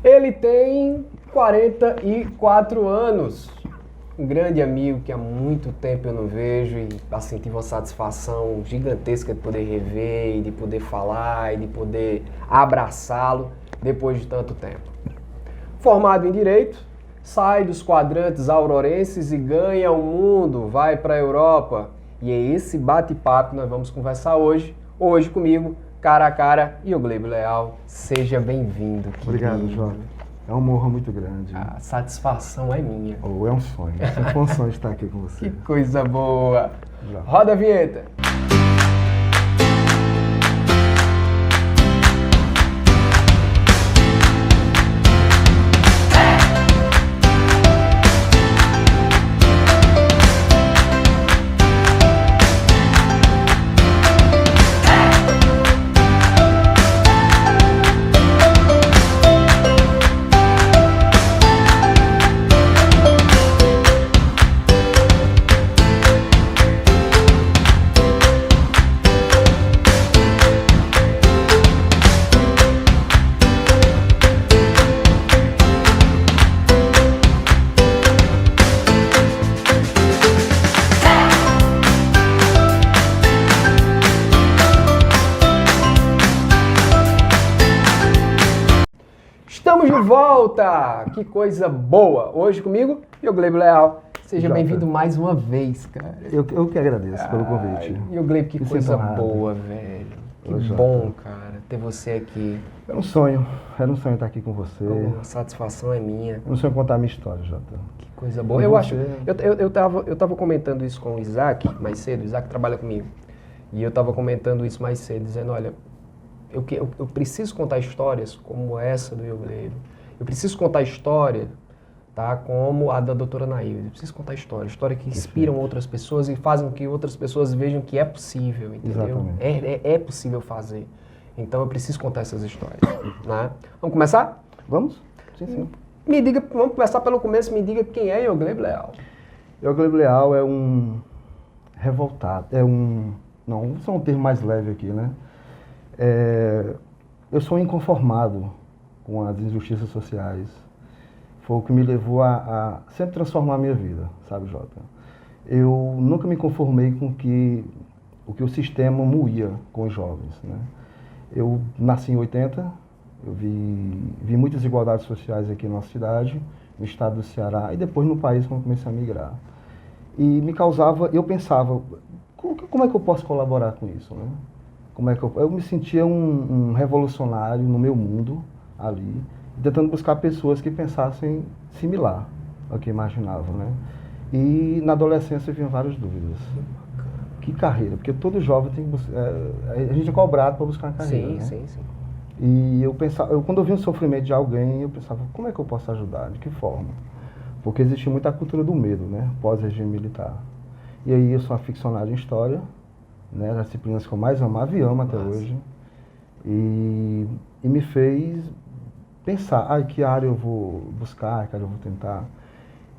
Ele tem 44 anos. Um grande amigo que há muito tempo eu não vejo e assim tive uma satisfação gigantesca de poder rever e de poder falar e de poder abraçá-lo depois de tanto tempo. Formado em Direito, sai dos quadrantes aurorenses e ganha o mundo, vai para a Europa. E é esse bate-papo que nós vamos conversar hoje. Hoje comigo, cara a cara, Ioglébio Leal. Seja bem-vindo. Obrigado, Jota. É uma honra muito grande. A satisfação é minha. Ou é um sonho. Sempre foi um sonho estar aqui com você. Que coisa boa. Já. Roda a vinheta. Estamos de volta! Que coisa boa! Hoje comigo, Ioglébio Leal. Seja Jota. bem-vindo mais uma vez, cara. Eu que agradeço pelo convite. Ioglébio, que Me coisa sinto honrado. boa, velho. Que Ô, Jota. bom, cara, ter você aqui. Era um sonho estar aqui com você. A satisfação é minha. Era um sonho contar a minha história, Jota. Que coisa boa. E Eu você? acho. Eu tava comentando isso com o Isaac mais cedo. O Isaac trabalha comigo. E eu tava comentando isso mais cedo, dizendo: olha, eu preciso contar histórias como essa do Ioglébio. Eu preciso contar história, tá, como a da doutora Nailde. Eu preciso contar história que inspiram outras pessoas e fazem com que outras pessoas vejam que é possível, entendeu? Exatamente. É possível fazer. Então eu preciso contar essas histórias, né? Vamos começar? Vamos? Sim. Me diga, vamos começar pelo começo, me diga quem é Ioglébio Leal. Ioglébio Leal é um revoltado, não, vou usar um termo mais leve aqui, né? Eu sou um inconformado com as injustiças sociais. Foi o que me levou a sempre transformar a minha vida, sabe, Jota? Eu nunca me conformei com o que o sistema moía com os jovens, né? Eu nasci em 80, eu vi muitas desigualdades sociais aqui na nossa cidade, no estado do Ceará, e depois no país quando comecei a migrar. E me causava, eu pensava, como é que eu posso colaborar com isso, né? Eu me sentia um revolucionário no meu mundo ali, tentando buscar pessoas que pensassem similar ao que imaginavam, né? E na adolescência vinham várias dúvidas. Que carreira? Porque todo jovem tem que buscar, a gente é cobrado para buscar uma carreira, né? Sim. E eu pensava, quando eu via o sofrimento de alguém, eu pensava, como é que eu posso ajudar? De que forma? Porque existe muita cultura do medo, né? Pós-regime militar. E aí eu sou aficionado em história, né? As disciplinas que eu mais amava e amo até hoje. E me fez pensar, que área eu vou buscar, que área eu vou tentar.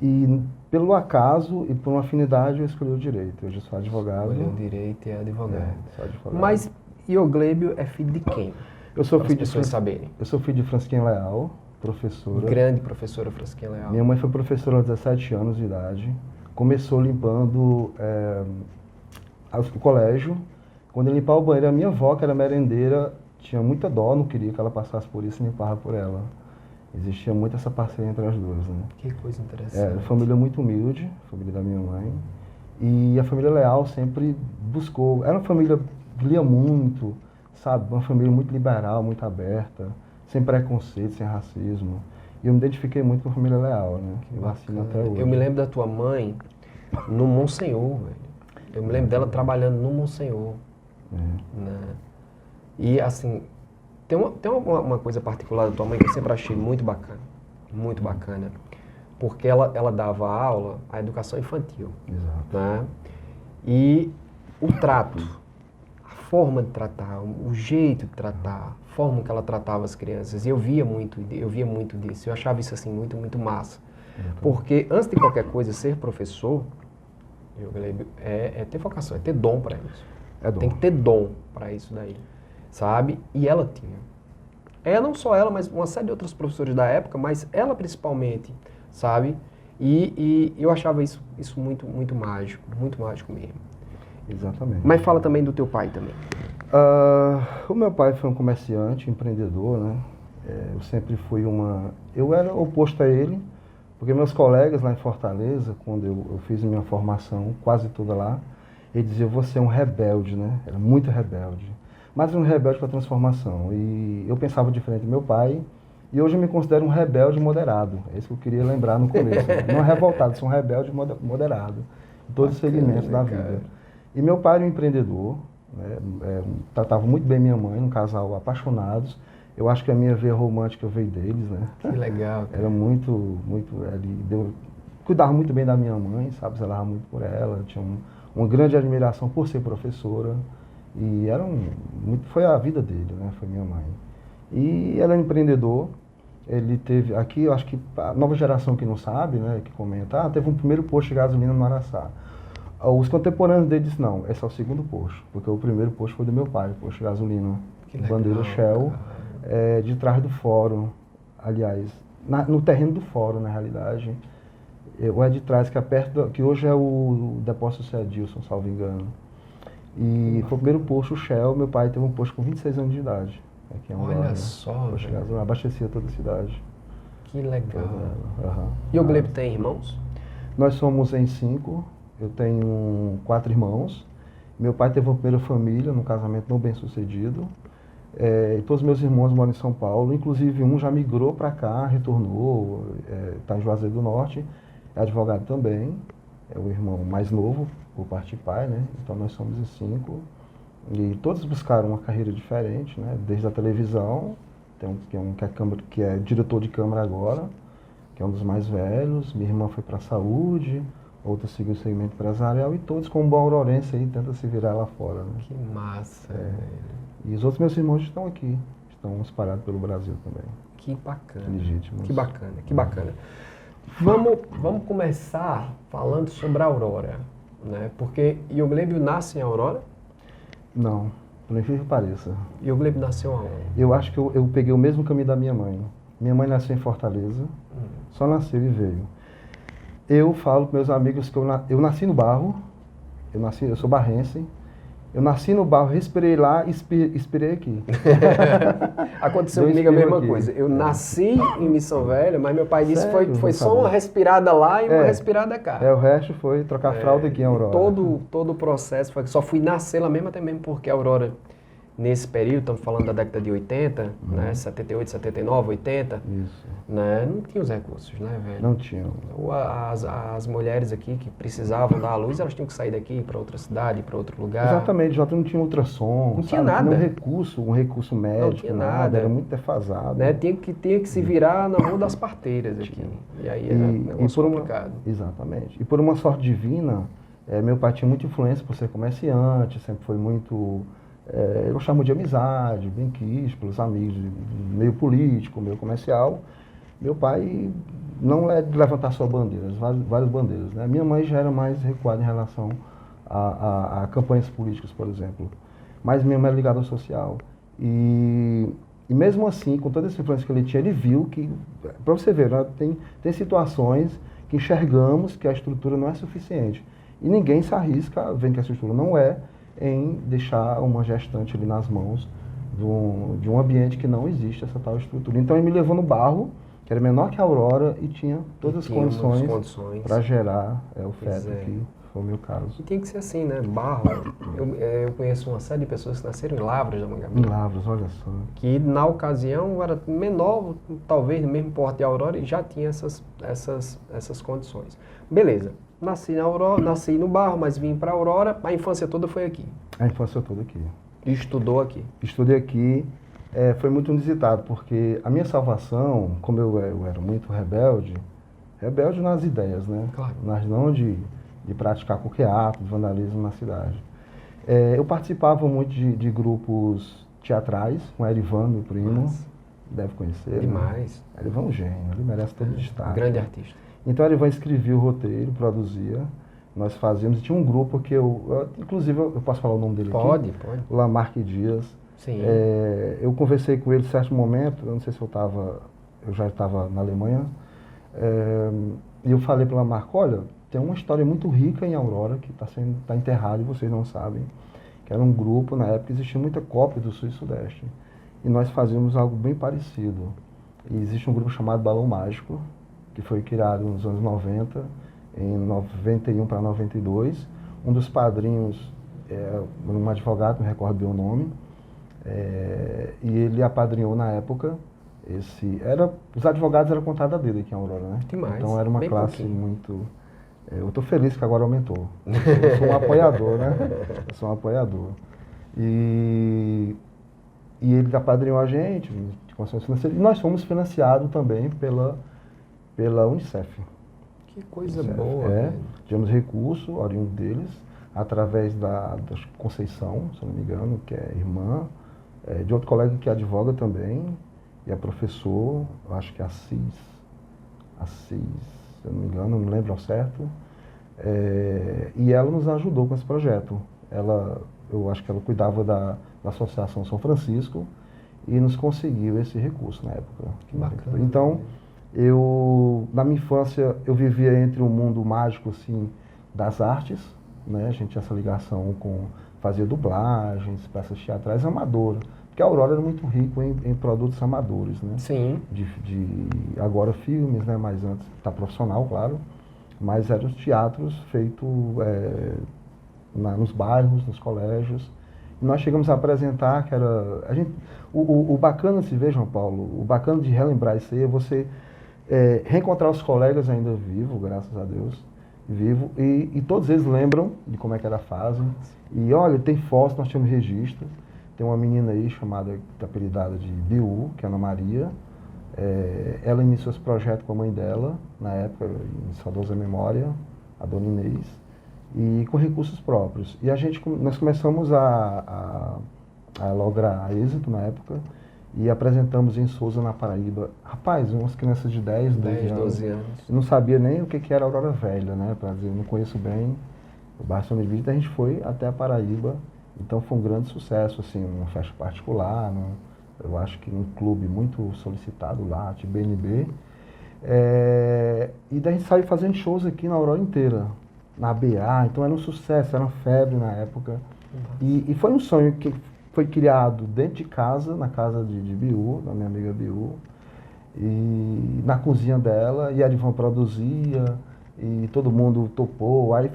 E pelo acaso e por uma afinidade eu escolhi o direito. Hoje eu sou advogado. Escolheu direito e é advogado. Sou advogado. Mas Ioglébio é filho de quem? Eu sou Para filho as pessoas saberem. Eu sou filho de Fransquinha Leal, professora. Grande professora Fransquinha Leal. Minha mãe foi professora aos 17 anos de idade. Começou limpando o colégio. Quando eu limpava o banheiro, a minha avó, que era merendeira, tinha muita dó, não queria que ela passasse por isso e limpava por ela. Existia muito essa parceria entre as duas, né? Que coisa interessante. Família muito humilde, família da minha mãe. E a família Leal sempre buscou... Era uma família que lia muito, sabe? Uma família muito liberal, muito aberta, sem preconceito, sem racismo. E eu me identifiquei muito com a família Leal, né? Que vacina até hoje. Eu me lembro da tua mãe no Monsenhor, velho. Eu me lembro dela trabalhando no Monsenhor. Né? E assim, tem uma coisa particular da tua mãe que eu sempre achei muito bacana, porque ela dava aula à educação infantil. Exato. Né? E o trato, a forma de tratar, o jeito de tratar, a forma que ela tratava as crianças, e eu via muito disso, eu achava isso assim muito massa. Porque antes de qualquer coisa, ser professor, Ioglébio, é ter vocação, é ter dom para isso. É dom. Tem que ter dom para isso daí, sabe? E ela tinha. não só ela, mas uma série de outros professores da época, mas ela principalmente, sabe? E eu achava isso muito mágico mesmo. Exatamente. Mas fala também do teu pai também. O meu pai foi um comerciante, empreendedor, né? Eu sempre fui Eu era oposto a ele, porque meus colegas lá em Fortaleza, quando eu fiz minha formação, quase toda lá, ele dizia, você é um rebelde, né? Era muito rebelde. Mas um rebelde para a transformação. E eu pensava diferente do meu pai, e hoje eu me considero um rebelde moderado. É isso que eu queria lembrar no começo. Não é revoltado, sou um rebelde moderado. Em todos os segmentos da vida. Cara. E meu pai era um empreendedor, né? Tratava muito bem minha mãe, um casal apaixonados. Eu acho que a minha veia romântica veio deles, né? Que legal. Cara. Era muito, cuidava muito bem da minha mãe, sabe? Zelava muito por ela, tinha uma grande admiração por ser professora. E foi a vida dele, né? Foi minha mãe. E ela é um empreendedor. Ele teve, aqui, eu acho que a nova geração que não sabe, né? Que comenta, teve um primeiro posto de gasolina no Araçá. Os contemporâneos dele disseram, não, esse é o segundo posto, porque o primeiro posto foi do meu pai, o posto de gasolina, bandeira Shell, de trás do fórum, aliás, no terreno do fórum, na realidade. O é de trás, que é perto, que hoje é o depósito Cé Dilson, salvo engano. E foi o primeiro posto Shell, meu pai teve um posto com 26 anos de idade. Aqui em Olha só, posto de gasolina, abastecia toda a cidade. Que legal. E o Gleb tem irmãos? Nós somos em 5. Eu tenho 4 irmãos. Meu pai teve uma primeira família, num casamento não bem sucedido. E todos meus irmãos moram em São Paulo. Inclusive um já migrou para cá, retornou, está em Juazeiro do Norte. É advogado também. É o irmão mais novo, por parte de pai, né? Então nós somos em 5. E todos buscaram uma carreira diferente, né? Desde a televisão, tem um que é diretor de câmara agora, que é um dos mais velhos. Minha irmã foi para a saúde. Outros seguem o segmento empresarial e todos, como bom aurorense, aí tentam se virar lá fora. Né? Que massa, velho. E os outros meus irmãos estão aqui, estão espalhados pelo Brasil também. Que bacana. Legítimos. Que bacana, que bacana. Vamos começar falando sobre a Aurora, né? Porque Ioglebio nasce em Aurora? Não, por incrível que pareça. Ioglebio nasceu aonde? Eu acho que eu peguei o mesmo caminho da minha mãe. Minha mãe nasceu em Fortaleza, só nasceu e veio. Eu falo para meus amigos que eu nasci no barro, eu sou barrense, eu nasci no barro, respirei lá e expirei aqui. Aconteceu comigo a mesma coisa. Eu nasci em Missão Velha, mas meu pai disse que foi só uma respirada lá e uma respirada cá. O resto foi trocar fralda aqui em Aurora. Todo o processo foi que só fui nascer lá mesmo, até mesmo porque a Aurora, nesse período, estamos falando da década de 80, né, 78, 79, 80, Isso. Né, não tinha os recursos, né, velho? Não tinham. As mulheres aqui que precisavam dar à luz, elas tinham que sair daqui para outra cidade, para outro lugar. Exatamente, já não tinha ultrassom, não tinha nada. Não tinha um recurso médico, não tinha nada. Era muito defasado. Né, tinha que se virar na Rua das Parteiras aqui. E aí era um negócio complicado. Exatamente. E por uma sorte divina, meu pai tinha muita influência por ser comerciante, sempre foi muito... eu chamo de amizade, bem quis, pelos amigos, meio político, meio comercial. Meu pai não é de levantar só bandeiras, várias bandeiras. Né? Minha mãe já era mais recuada em relação a campanhas políticas, por exemplo. Mas minha mãe é ligada ao social. E mesmo assim, com toda essa influência que ele tinha, ele viu que, para você ver, né, tem situações que enxergamos que a estrutura não é suficiente. E ninguém se arrisca, vendo que a estrutura não é, em deixar uma gestante ali nas mãos de um ambiente que não existe essa tal estrutura. Então ele me levou no barro, que era menor que a Aurora e tinha todas as condições para gerar o feto, que foi o meu caso. E tem que ser assim, né? Barro. Eu conheço uma série de pessoas que nasceram em Lavras da Mangabeira. Em Lavras, olha só. Que na ocasião era menor, talvez no mesmo porte de Aurora, e já tinha essas condições. Beleza. Nasci na Aurora, nasci no Barro, mas vim para Aurora. A infância toda foi aqui. A infância toda aqui. E estudou aqui? Estudei aqui. Foi muito inusitado, porque a minha salvação, como eu era muito rebelde nas ideias, né? Claro. Mas não de praticar qualquer ato de vandalismo na cidade. Eu participava muito de grupos teatrais, com Erivan, meu primo. Nossa. Deve conhecer. Demais. Né? Erivan é um gênio, ele merece todo o destaque. Grande artista. Então, Erivan escrevia o roteiro, produzia, nós fazíamos, e tinha um grupo que inclusive, eu posso falar o nome dele aqui? Pode. O Lamarque Dias. Sim. Eu conversei com ele em certo momento, eu não sei se eu já estava na Alemanha, e eu falei para o Lamarck, olha, tem uma história muito rica em Aurora que tá enterrada e vocês não sabem, que era um grupo, na época existia muita cópia do Sul e Sudeste, e nós fazíamos algo bem parecido. E existe um grupo chamado Balão Mágico, que foi criado nos anos 90, em 91 para 92. Um dos padrinhos um advogado, não recordo bem o nome, e ele apadrinhou na época. Os advogados eram contada dele aqui em Aurora, né? Demais. Então era uma Bem classe pouquinho. muito... eu estou feliz que agora aumentou. Eu sou um apoiador, né? Eu sou um apoiador. E ele apadrinhou a gente, de condições financeiras, e nós fomos financiados também pela Unicef. Que coisa Unicef, boa. Velho. tivemos recurso, oriundo deles, através da Conceição, se eu não me engano, que é irmã, de outro colega que advoga também, e é professor, eu acho que é Assis, se eu não me engano, não lembro ao certo, e ela nos ajudou com esse projeto. Eu acho que ela cuidava da Associação São Francisco e nos conseguiu esse recurso na época. Que bacana. Então, na minha infância, eu vivia entre o mundo mágico, assim, das artes, né? A gente tinha essa ligação fazia dublagens, peças teatrais amadoras, porque a Aurora era muito rico em produtos amadores, né? Sim. Agora filmes, né? Mas antes, tá profissional, claro, mas eram os teatros feitos nos bairros, nos colégios. E nós chegamos a apresentar que era... O bacana de se ver, João Paulo, o bacana de relembrar isso aí é você reencontrar os colegas ainda vivos, graças a Deus, e todos eles lembram de como é que era a fase. E olha, tem fotos, nós temos registro. Tem uma menina aí chamada, apelidada de Biu, que é Ana Maria. Ela iniciou esse projeto com a mãe dela, na época, em saudosa memória, a dona Inês, e com recursos próprios. E nós começamos a lograr êxito na época e apresentamos em Souza, na Paraíba. Rapaz, umas crianças de 10, 12 anos. Eu não sabia nem o que era Aurora Velha, né? Para dizer, eu não conheço bem o bairro São Benedito. A gente foi até a Paraíba, então foi um grande sucesso, assim, uma festa particular, eu acho que um clube muito solicitado lá, de BNB. E daí a gente saiu fazendo shows aqui na Aurora inteira, na BA, então era um sucesso, era uma febre na época. E foi um sonho que foi criado dentro de casa, na casa de Biu, da minha amiga Biu, e na cozinha dela, e a Edvan produzia, e todo mundo topou. Aí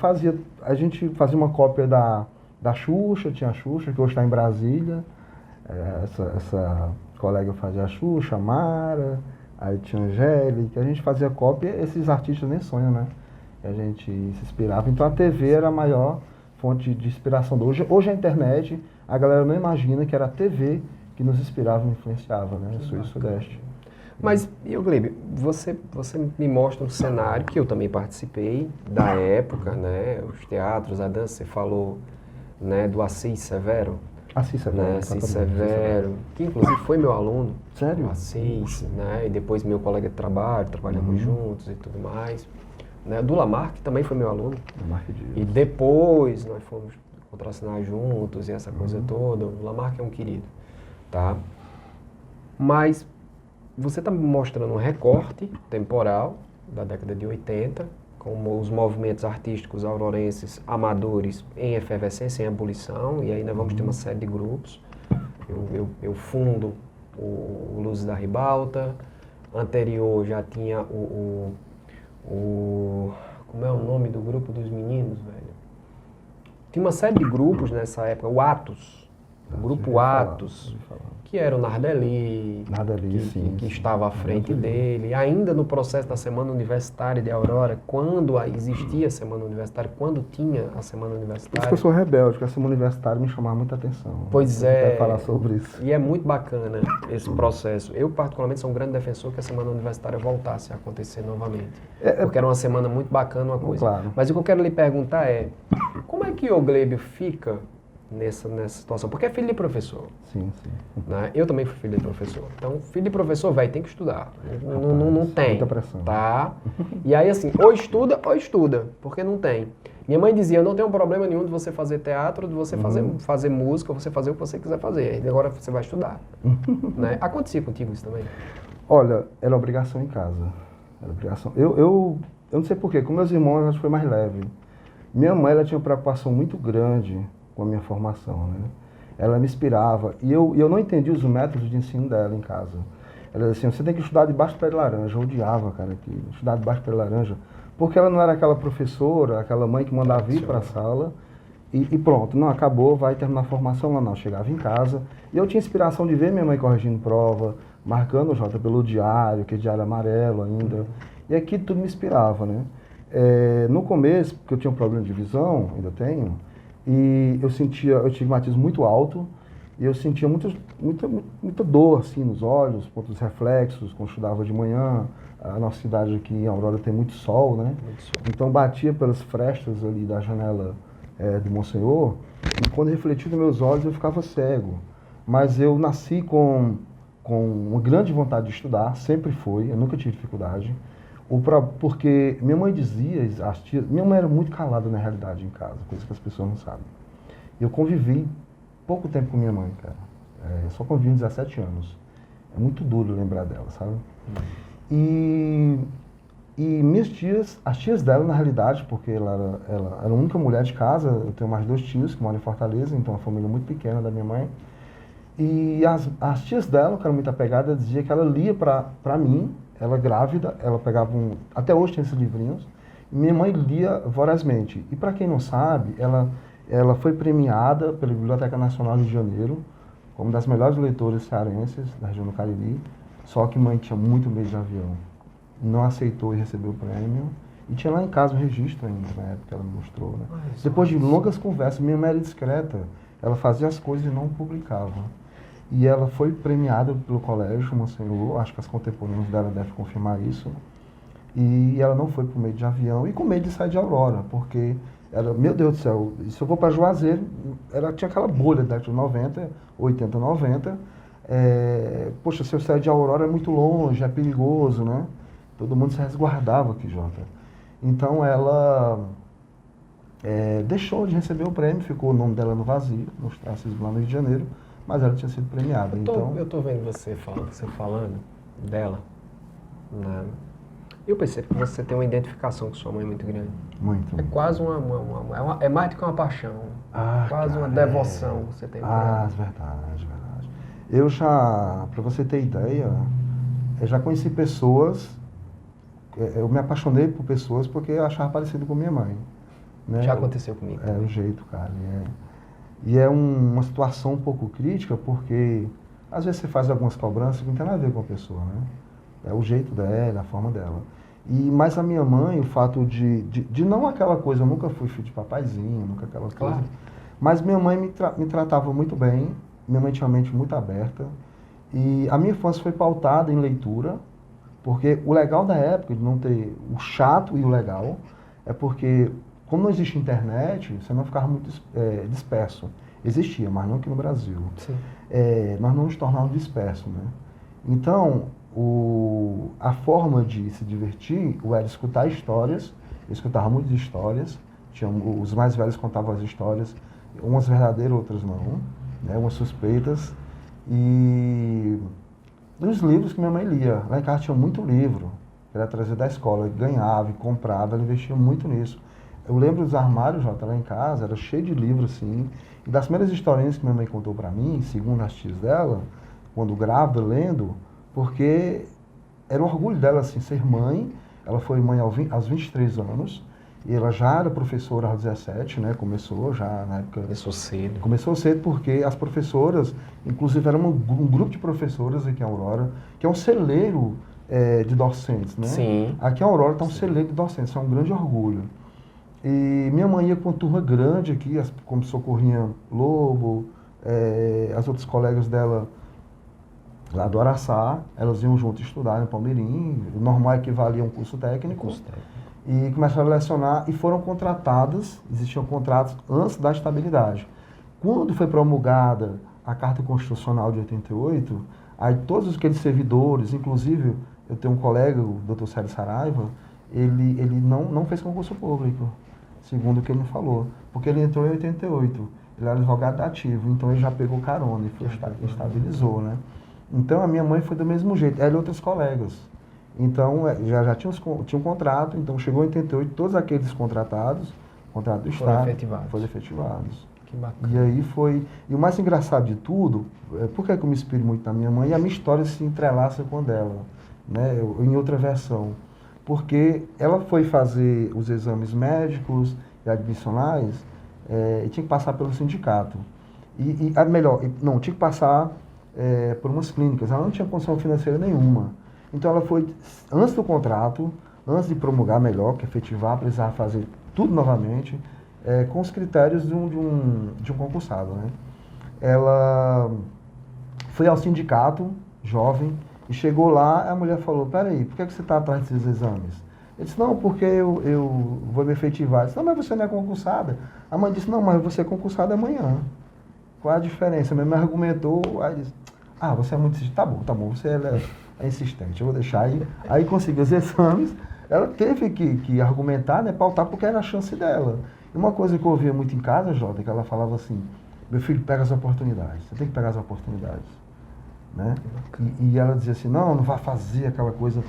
a gente fazia uma cópia da Xuxa, tinha a Xuxa, que hoje está em Brasília, essa colega fazia a Xuxa, a Mara, aí tinha a Angélica, a gente fazia cópia, esses artistas nem sonham, né? A gente se inspirava. Então a TV era a maior fonte de inspiração. Hoje a internet, a galera não imagina que era a TV que nos inspirava e influenciava, né? Sul e Sudeste. Mas, Glebe, você me mostra um cenário que eu também participei, da época, né? Os teatros, a dança, você falou, né, do Assis Severo. Assis Severo, né? Assis Severo, que inclusive foi meu aluno. Sério? O Assis, né? E depois meu colega de trabalho, trabalhamos juntos e tudo mais. Né? Do Lamarck também foi meu aluno. E depois nós fomos contracenar juntos e essa coisa toda. O Lamarck é um querido, tá? Mas você está me mostrando um recorte temporal da década de 80, como os movimentos artísticos aurorenses amadores em efervescência, em ebulição, e ainda vamos ter uma série de grupos. Eu fundo o Luzes da Ribalta, anterior já tinha como é o nome do grupo dos meninos, velho? Tinha uma série de grupos nessa época, o Atos, o grupo Atos, que era o Nardelli, que estava à frente dele, ainda no processo da Semana Universitária de Aurora, quando existia a Semana Universitária, quando tinha a Semana Por isso Universitária. que eu sou rebelde, porque a Semana Universitária me chamava muita atenção. Pois Eu é. quero falar sobre isso. E é muito bacana esse processo. Eu, particularmente, sou um grande defensor que a Semana Universitária voltasse a acontecer novamente. Porque era uma semana muito bacana, uma coisa. Claro. Mas o que eu quero lhe perguntar é, como é que o Glébio fica nessa situação? Porque é filho de professor. Sim, sim. Né? Eu também fui filho de professor. Então, filho de professor, velho, tem que estudar. Não tem. Muita pressão. Tá? E aí, assim, ou estuda, porque não tem. Minha mãe dizia, não tem um problema nenhum de você fazer teatro, de você fazer música, você fazer o que você quiser fazer. E agora você vai estudar. Né? Acontecia contigo isso também? Olha, era obrigação em casa. Era obrigação. Eu não sei porquê, com meus irmãos eu acho que foi mais leve. Minha mãe, ela tinha uma preocupação muito grande com a minha formação, né? Ela me inspirava. E eu não entendi os métodos de ensino dela em casa. Ela dizia assim, você tem que estudar debaixo do pé de laranja. Eu odiava, cara, aquilo. Estudar debaixo do pé de laranja. Porque ela não era aquela professora, aquela mãe que mandava ir para a sala e pronto. Não, acabou, vai terminar a formação lá. Não, eu chegava em casa e eu tinha inspiração de ver minha mãe corrigindo prova, marcando, Jota, pelo diário, que é diário amarelo ainda. E aqui tudo me inspirava, né? No começo, porque eu tinha um problema de visão, ainda tenho, e eu tinha astigmatismo muito alto, e eu sentia muita dor, assim, nos olhos, pontos reflexos, quando eu estudava de manhã. A nossa cidade aqui em Aurora tem muito sol, né? Muito sol. Então batia pelas frestas ali da janela do Monsenhor, e quando refletia nos meus olhos eu ficava cego. Mas eu nasci com uma grande vontade de estudar, sempre foi, eu nunca tive dificuldade. Porque minha mãe dizia, minha mãe era muito calada na realidade em casa, coisa que as pessoas não sabem. Eu convivi pouco tempo com minha mãe, cara. Eu só convivi 17 anos. É muito duro lembrar dela, sabe? E minhas tias, as tias dela na realidade, porque ela era a única mulher de casa, eu tenho mais 2 tios que moram em Fortaleza, então é uma família muito pequena da minha mãe. E as tias dela, que eram muito apegadas, diziam que ela lia pra mim, ela grávida, ela pegava até hoje tem esses livrinhos, e minha mãe lia vorazmente. E para quem não sabe, ela foi premiada pela Biblioteca Nacional do Rio de Janeiro, como das melhores leitoras cearenses da região do Cariri, só que mãe tinha muito medo de avião. Não aceitou e recebeu o prêmio. E tinha lá em casa o registro ainda, na época que ela me mostrou, né? Depois de longas conversas, minha mãe era discreta, ela fazia as coisas e não publicava. E ela foi premiada pelo colégio, Monsenhor, acho que as contemporâneas dela devem confirmar isso. E ela não foi por medo de avião e com medo de sair de Aurora, porque ela, meu Deus do céu, se eu vou para Juazeiro, ela tinha aquela bolha da década de 90, 80, 90. Poxa, se eu sair de Aurora é muito longe, é perigoso, né? Todo mundo se resguardava aqui, Jota. Então ela deixou de receber o prêmio, ficou o nome dela no vazio, no ostracismo lá no Rio de Janeiro, mas ela tinha sido premiada. Eu tô vendo você falando dela, né? Eu percebo que você tem uma identificação com sua mãe muito grande. Muito. É quase é mais do que uma paixão. Quase uma devoção que você tem por ela. Verdade. Eu já, para você ter ideia, eu já conheci pessoas, eu me apaixonei por pessoas porque eu achava parecido com minha mãe. Né? Já aconteceu comigo. É o jeito, cara. E é uma situação um pouco crítica porque às vezes você faz algumas cobranças que não tem nada a ver com a pessoa, né? É o jeito dela, a forma dela. Mas a minha mãe, o fato de não aquela coisa, eu nunca fui filho de papaizinho, nunca aquela coisa. Claro. Mas minha mãe me tratava muito bem, minha mãe tinha uma mente muito aberta. E a minha infância foi pautada em leitura, porque o legal da época, de não ter o chato e o legal, é porque, como não existe internet, você não ficava muito disperso. Existia, mas não aqui no Brasil. Nós não nos tornávamos dispersos, né? Então, a forma de se divertir era escutar histórias. Eu escutava muitas histórias. Os mais velhos contavam as histórias, umas verdadeiras, outras não, né? Umas suspeitas. E dos livros que minha mãe lia. Lá em casa tinha muito livro. Ela trazia da escola, ganhava e comprava, ela investia muito nisso. Eu lembro dos armários, Jota, lá em casa, era cheio de livros, assim. E das primeiras historinhas que minha mãe contou para mim, segundo as tias dela, quando grávida, lendo, porque era um orgulho dela, assim, ser mãe. Ela foi mãe aos 23 anos, e ela já era professora aos 17, né? Começou já na época... Começou cedo porque as professoras, inclusive era um grupo de professoras aqui em Aurora, que é um celeiro de docentes, né? Sim. Aqui em Aurora está um celeiro de docentes, é um grande orgulho. E minha mãe ia com uma turma grande aqui, como Socorrinha Lobo, as outras colegas dela lá do Araçá, elas iam junto estudar no Palmeirim, o normal equivalia a um curso técnico. E começaram a lecionar e foram contratadas, existiam contratos antes da estabilidade. Quando foi promulgada a Carta Constitucional de 88, aí todos aqueles servidores, inclusive eu tenho um colega, o Dr. Célio Saraiva, ele não fez concurso público, segundo o que ele me falou, porque ele entrou em 88, ele era advogado ativo, então ele já pegou carona e foi, estabilizou, né? Então a minha mãe foi do mesmo jeito, ela e outros colegas. Então já tinha um contrato, então chegou em 88, todos aqueles contratados, contrato do Estado, foram efetivados. Que bacana. E aí foi. E o mais engraçado de tudo, por que eu me inspiro muito na minha mãe? E a minha história se entrelaça com a dela, né? Em outra versão. Porque ela foi fazer os exames médicos e admissionais e tinha que passar pelo sindicato. Não, tinha que passar por umas clínicas. Ela não tinha condição financeira nenhuma. Então ela foi, antes do contrato, antes de promulgar melhor, que efetivar, precisava fazer tudo novamente, com os critérios de um concursado, né? Ela foi ao sindicato, jovem, e chegou lá, a mulher falou, peraí, por que você está atrás desses exames? Ele disse, não, porque eu vou me efetivar. Ele disse, não, mas você não é concursada. A mãe disse, não, mas você é concursada amanhã. Qual a diferença? A minha mãe argumentou, aí disse, você é muito insistente. Tá bom, você é insistente, eu vou deixar aí. Aí conseguiu os exames, ela teve que argumentar, né, pautar, porque era a chance dela. E uma coisa que eu ouvia muito em casa, Jota, que ela falava assim, meu filho, pega as oportunidades, você tem que pegar as oportunidades. Né? E ela dizia assim, não vai fazer aquela coisa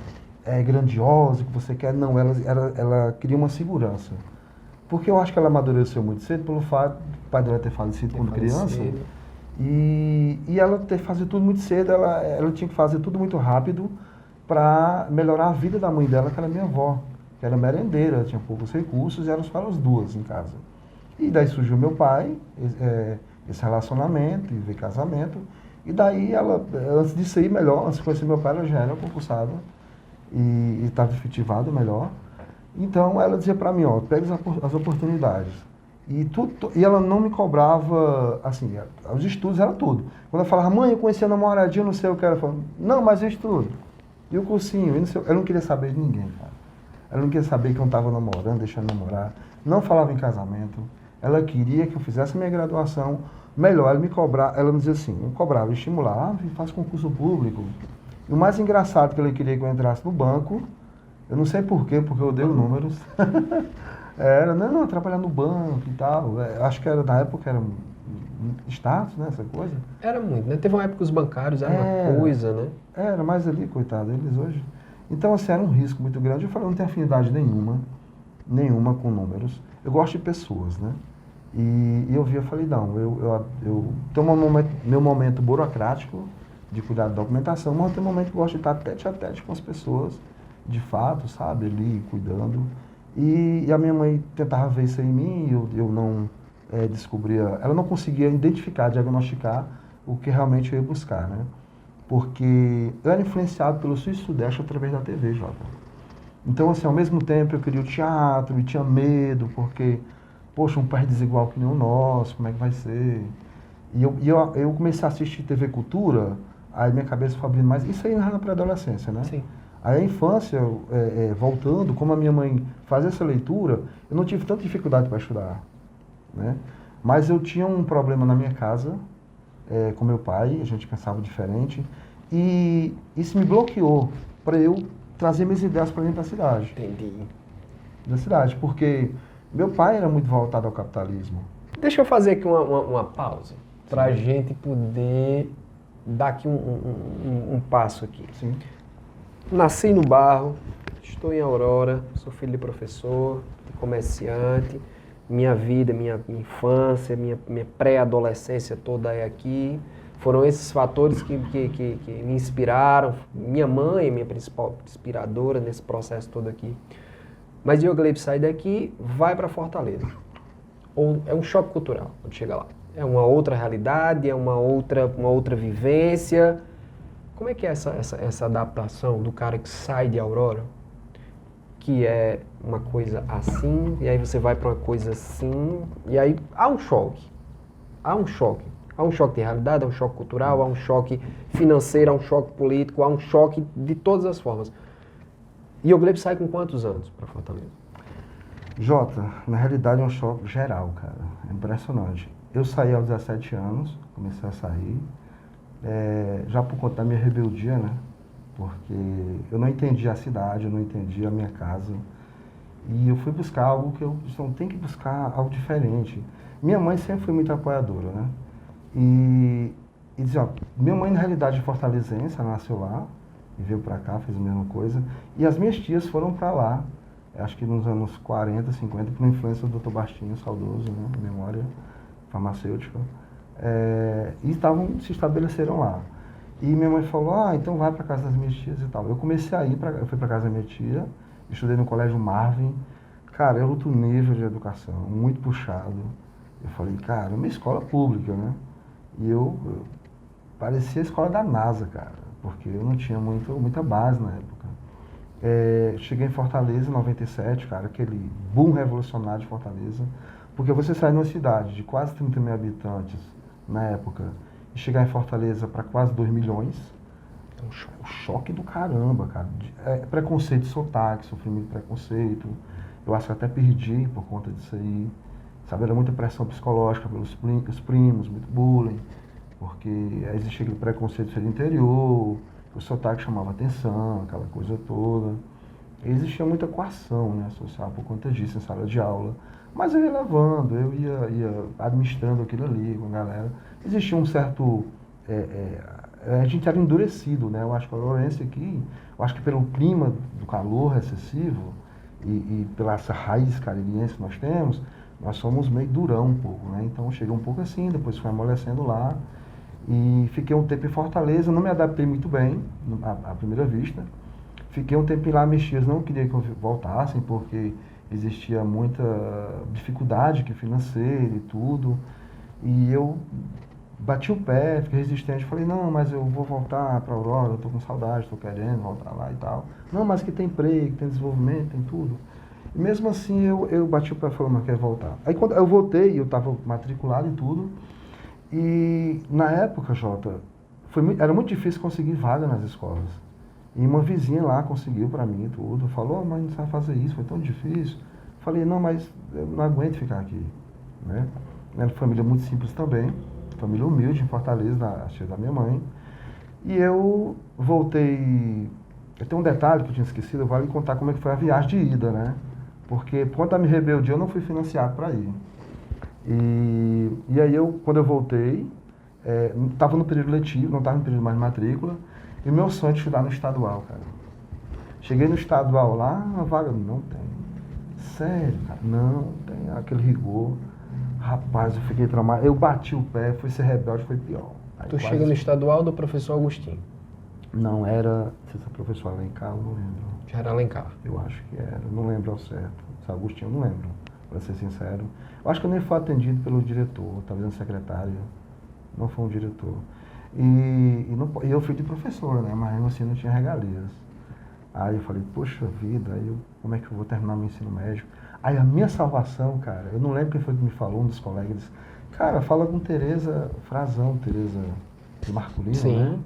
grandiosa que você quer. Não, ela queria uma segurança. Porque eu acho que ela amadureceu muito cedo pelo fato do pai dela ter falecido quando criança. E ela ter que fazer tudo muito cedo, ela tinha que fazer tudo muito rápido para melhorar a vida da mãe dela, que era minha avó, que era merendeira, tinha poucos recursos e eram só as duas em casa. E daí surgiu meu pai, esse relacionamento, e veio casamento. E daí ela, antes de sair melhor, antes de conhecer meu pai, ela já era concursada e estava efetivada melhor. Então ela dizia para mim, pega as oportunidades. E ela não me cobrava, assim, os estudos era tudo. Quando ela falava, mãe, eu conheci a namoradinha, não sei o que, ela falava, não, mas eu estudo. E o cursinho, ela não queria saber de ninguém, cara. Ela não queria saber que eu estava namorando, deixando namorar. Não falava em casamento. Ela queria que eu fizesse a minha graduação. Melhor, ela me dizia assim, eu cobrava, estimulava, faz concurso público. E o mais engraçado que ela queria que eu entrasse no banco, eu não sei porquê, porque eu odeio números. Era, não, trabalhar no banco e tal. Acho que na época era status, né, essa coisa. Era muito, né? Teve uma época que os bancários eram uma coisa, né? Era mais ali, coitado, eles hoje. Então, assim, era um risco muito grande. Eu falei, eu não tenho afinidade nenhuma com números. Eu gosto de pessoas, né? E eu falei, não, eu tenho meu momento burocrático de cuidar da documentação, mas eu tenho um momento que eu gosto de estar tete a tete com as pessoas, de fato, sabe, ali, cuidando. E a minha mãe tentava ver isso em mim, e eu não descobria, ela não conseguia identificar, diagnosticar o que realmente eu ia buscar, né? Porque eu era influenciado pelo Sul e Sudeste através da TV, Jota. Então, assim, ao mesmo tempo eu queria o teatro e tinha medo, porque, poxa, um país desigual que nem o nosso, como é que vai ser? E eu comecei a assistir TV Cultura, aí minha cabeça foi abrindo mais, isso aí na pré-adolescência, né? Sim. Aí a infância, voltando, como a minha mãe fazia essa leitura, eu não tive tanta dificuldade para estudar, né? Mas eu tinha um problema na minha casa, com meu pai, a gente pensava diferente, e isso me bloqueou para eu trazer minhas ideias para dentro da cidade. Entendi. Da cidade, porque meu pai era muito voltado ao capitalismo. Deixa eu fazer aqui uma pausa, para a gente poder dar aqui um passo aqui. Sim. Nasci no Barro, estou em Aurora, sou filho de professor, de comerciante, minha vida, minha infância, minha pré-adolescência toda é aqui. Foram esses fatores que me inspiraram, minha mãe é minha principal inspiradora nesse processo todo aqui. Mas Diogo Leite sai daqui, vai para Fortaleza. Ou é um choque cultural quando chega lá. É uma outra realidade, é uma outra vivência. Como é que é essa adaptação do cara que sai de Aurora, que é uma coisa assim, e aí você vai para uma coisa assim, e aí há um choque. Há um choque de realidade, há um choque cultural, há um choque financeiro, há um choque político, há um choque de todas as formas. E o Gleb sai com quantos anos para Fortaleza? Jota, na realidade é um choque geral, cara. É impressionante. eu saí aos 17 anos, comecei a sair, já por conta da minha rebeldia, né? Porque eu não entendia a cidade, eu não entendia a minha casa. E eu fui buscar algo que eu não tenho que buscar algo diferente. Minha mãe sempre foi muito apoiadora, né? E dizia, ó, minha mãe na realidade é fortalezense, ela nasceu lá e veio pra cá, fez a mesma coisa. E as minhas tias foram pra lá, acho que nos anos 40, 50, por influência do Dr. Bastinho, saudoso, né? Memória farmacêutica. E se estabeleceram lá. E minha mãe falou, então vai pra casa das minhas tias e tal. Eu comecei a ir, eu fui pra casa da minha tia, estudei no colégio Marvin. Cara, era outro nível de educação, muito puxado. Eu falei, cara, uma escola pública, né? E eu parecia a escola da NASA, cara, porque eu não tinha muita base na época. Cheguei em Fortaleza em 97, cara, aquele boom revolucionário de Fortaleza. Porque você sai de uma cidade de quase 30 mil habitantes na época e chegar em Fortaleza para quase 2 milhões, é um choque do caramba, cara. Preconceito de sotaque, sofri muito preconceito. Eu acho que até perdi por conta disso aí. Sabe, era muita pressão psicológica pelos primos, muito bullying, porque existia aquele preconceito de ser do interior, o sotaque chamava atenção, aquela coisa toda. E existia muita coação, né, social por conta disso em sala de aula. Mas eu ia levando, eu ia administrando aquilo ali com a galera. Existia um certo... a gente era endurecido, né? Eu acho que a Lourenço aqui, eu acho que pelo clima do calor excessivo e pela essa raiz caririense que nós temos, nós somos meio durão um pouco, né? Então eu cheguei um pouco assim, depois fui amolecendo lá e fiquei um tempo em Fortaleza, não me adaptei muito bem à primeira vista. Fiquei um tempo lá, meus tios não queriam que eu voltassem porque existia muita dificuldade financeira e tudo. E eu bati o pé, fiquei resistente, falei, não, mas eu vou voltar para Aurora, eu tô com saudade, tô querendo voltar lá e tal. Não, mas que tem emprego, tem desenvolvimento, tem tudo. E mesmo assim eu bati o pé e falei, mas quero voltar. Aí quando eu voltei, eu estava matriculado e tudo, e na época, Jota, era muito difícil conseguir vaga nas escolas. E uma vizinha lá conseguiu para mim tudo, falou, mas não sabe fazer isso, foi tão difícil. Falei, não, mas eu não aguento ficar aqui, né? Era família muito simples também, família humilde em Fortaleza, a tia da minha mãe. E eu voltei, tem um detalhe que eu tinha esquecido, eu vou lhe contar como é que foi a viagem de ida, né? Porque por conta da minha rebeldia eu não fui financiado para ir. E aí quando eu voltei, estava no período letivo, não estava no período mais de matrícula, e o meu sonho é estudar no estadual, cara. Cheguei no estadual lá, a vaga não tem. Sério, cara, não tem aquele rigor. Rapaz, eu fiquei traumado. Eu bati o pé, fui ser rebelde, foi pior. Aí tu chega no estadual do professor Agostinho? Não, era... Se esse professor Alencar, eu não lembro. Já era Alencar? Eu acho que era, não lembro ao certo. Se Agostinho, eu não lembro, para ser sincero. Eu acho que eu nem fui atendido pelo diretor, talvez um secretário. Não foi um diretor. E eu fui de professor, né? Mas assim não tinha regalias. Aí eu falei, poxa vida, como é que eu vou terminar meu ensino médio? Aí a minha salvação, cara, eu não lembro quem foi que me falou, um dos colegas, disse, cara, fala com Tereza Frazão, Tereza de Marculino, sim, né?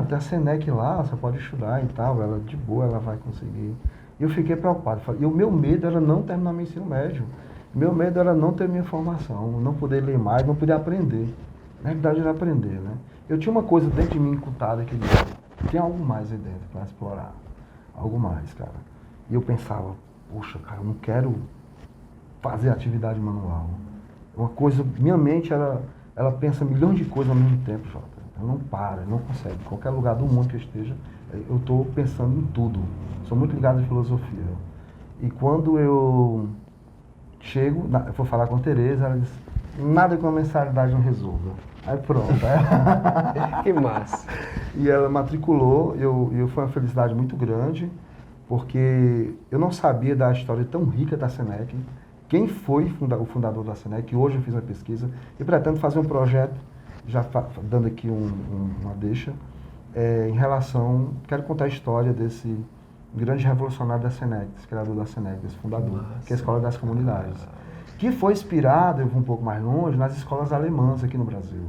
Tem a Senec lá, você pode estudar e tal, ela de boa, ela vai conseguir. E eu fiquei preocupado, e o meu medo era não terminar meu ensino médio. Meu medo era não ter minha formação, não poder ler mais, não poder aprender. Na verdade era aprender, né? Eu tinha uma coisa dentro de mim incutada que tem algo mais aí dentro para explorar. Algo mais, cara. E eu pensava, poxa, cara, eu não quero fazer atividade manual. Uma coisa, minha mente, ela pensa milhões de coisas ao mesmo tempo, Jota. Ela não para, não consegue. Em qualquer lugar do mundo que eu esteja, eu estou pensando em tudo. Sou muito ligado à filosofia. E quando eu chego, eu vou falar com a Tereza, ela diz, nada que uma mensalidade não resolva. Aí pronto. Que massa. E ela matriculou, eu foi uma felicidade muito grande, porque eu não sabia da história tão rica da Senec, quem foi o fundador da Senec, hoje eu fiz uma pesquisa, e pretendo fazer um projeto, já dando aqui uma deixa, em relação, quero contar a história desse grande revolucionário da Senec, desse criador da Senec, desse fundador, que é a Escola das Comunidades. Que foi inspirado, eu vou um pouco mais longe, nas escolas alemãs aqui no Brasil.